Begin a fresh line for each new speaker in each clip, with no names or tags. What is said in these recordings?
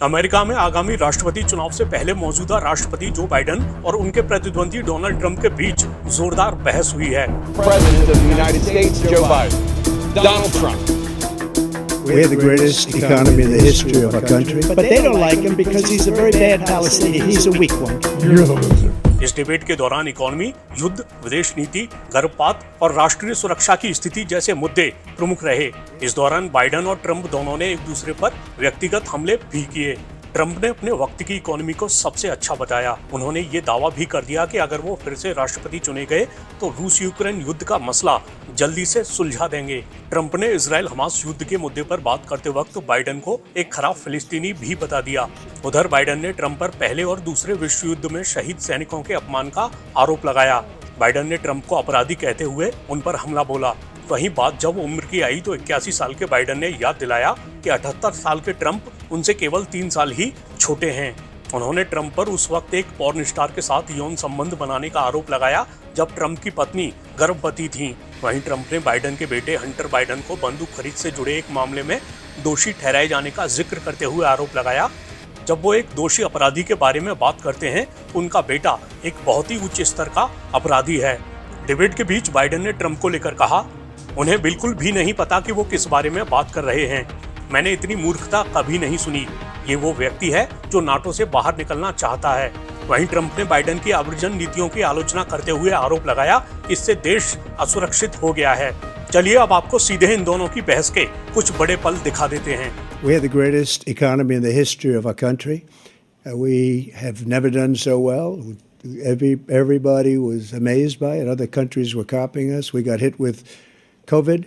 America में आगामी राष्ट्रपति चुनाव से पहले मौजूदा राष्ट्रपति जो बाइडेन और उनके प्रतिद्वंदी डोनाल्ड ट्रंप के बीच जोरदार बहस हुई है।
President of the United States, Joe Biden. Donald Trump.
We're the greatest economy in the history of our country.
But they don't like him because he's a very bad Palestinian. He's a weak one.
You're the loser.
इस debate के दौरान economy, युद्ध, विदेश नीति, गर्भपात और राष्ट्रीय सुरक्षा की स्थिति जैसे मुद्दे प्रमुख रहे। इस दौरान बाइडेन और ट्रंप दोनों ने एक दूसरे पर व्यक्तिगत हमले भी किए। ट्रंप ने अपने वक्त की इकोनॉमी को सबसे अच्छा बताया। उन्होंने ये दावा भी कर दिया कि अगर वो फिर से राष्ट्रपति चुने गए तो रूस यूक्रेन युद्ध का मसला जल्दी से सुलझा देंगे। ट्रंप ने इजराइल हमास युद्ध के मुद्दे पर बात करते वक्त बाइडेन को एक खराब फिलिस्तीनी भी बता दिया। उधर बाइडेन ने ट्रंप पर पहले और दूसरे विश्व युद्ध में शहीद सैनिकों के अपमान का आरोप लगाया। बाइडेन ने ट्रंप को अपराधी कहते हुए उन पर हमला बोला। वहीं बात जब उम्र की आई तो 81 साल के बाइडेन ने याद दिलाया कि 78 साल के ट्रंप उनसे केवल 3 साल ही छोटे हैं। उन्होंने ट्रंप पर उस वक्त एक पॉर्न स्टार के साथ यौन संबंध बनाने का आरोप लगाया जब ट्रंप की पत्नी गर्भवती थी। वहीं ट्रंप ने बाइडेन के बेटे हंटर बाइडेन को बंदूक खरीद से जुड़े एक मामले में दोषी ठहराए जाने का जिक्र करते हुए आरोप लगाया। जब वो एक दोषी अपराधी के बारे में बात करते हैं तो उनका बेटा एक बहुत ही उच्च स्तर का अपराधी है। डिबेट के बीच बाइडेन ने ट्रंप को लेकर कहा, उन्हें बिल्कुल भी नहीं पता कि वो किस बारे में बात कर रहे हैं। मैंने इतनी मूर्खता कभी नहीं सुनी। ये वो व्यक्ति है जो नाटो से बाहर निकलना चाहता है। वहीं ट्रंप ने बाइडेन की आव्रजन नीतियों की आलोचना करते हुए आरोप लगाया, इससे देश असुरक्षित हो गया है। चलिए अब आपको सीधे इन दोनों की बहस के कुछ बड़े पल दिखा देते हैं।
We're the greatest economy in the history of our country. We have never done so well. Everybody was amazed by it. Other countries were copying us. We got hit with COVID,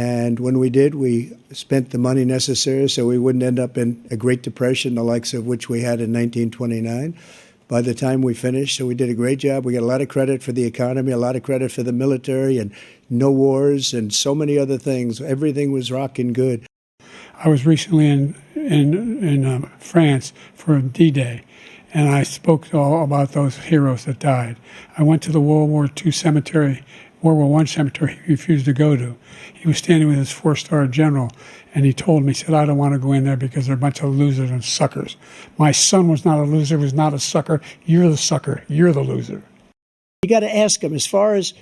and when we did, we spent the money necessary so we wouldn't end up in a Great Depression, the likes of which we had in 1929. By the time we finished, so we did a great job. We got a lot of credit for the economy, a lot of credit for the military, and no wars, and so many other things. Everything was rocking good.
I was recently in France for D-Day, and I spoke all about those heroes that died. I went to the World War II cemetery. World War I cemetery he refused to go to. He was standing with his 4-star general, and he told me, he said, I don't want to go in there because they're a bunch of losers and suckers. My son was not a loser, was not a sucker. You're the sucker. You're the loser.
You got to ask him, as far as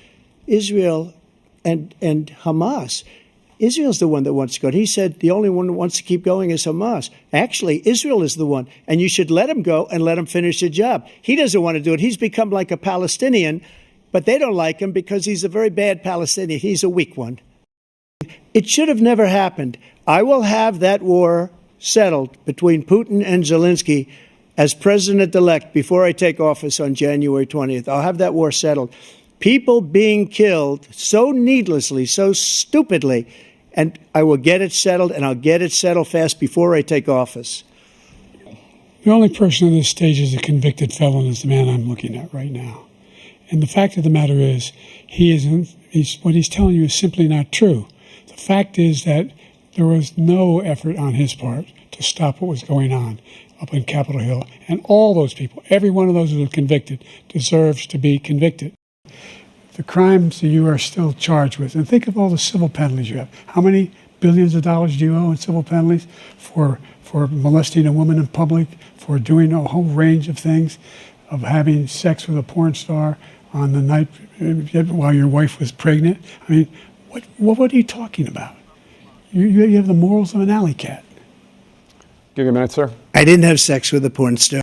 Israel and Hamas, Israel's the one that wants to go. He said the only one that wants to keep going is Hamas. Actually, Israel is the one, and you should let him go and let him finish the job. He doesn't want to do it. He's become like a Palestinian, but they don't like him because he's a very bad Palestinian. He's a weak one. It should have never happened. I will have that war settled between Putin and Zelensky as president-elect before I take office on January 20th. I'll have that war settled. People being killed so needlessly, so stupidly, and I will get it settled, and I'll get it settled fast before I take office.
The only person on this stage is a convicted felon is the man I'm looking at right now. And the fact of the matter is, what he's telling you is simply not true. The fact is that there was no effort on his part to stop what was going on up in Capitol Hill. And all those people, every one of those who were convicted, deserves to be convicted. The crimes that you are still charged with, and think of all the civil penalties you have. How many billions of dollars do you owe in civil penalties for molesting a woman in public, for doing a whole range of things, of having sex with a porn star on the night while your wife was pregnant? I mean, what are you talking about? You have the morals of an alley cat.
Give you a minute, sir.
I didn't have sex with a porn star.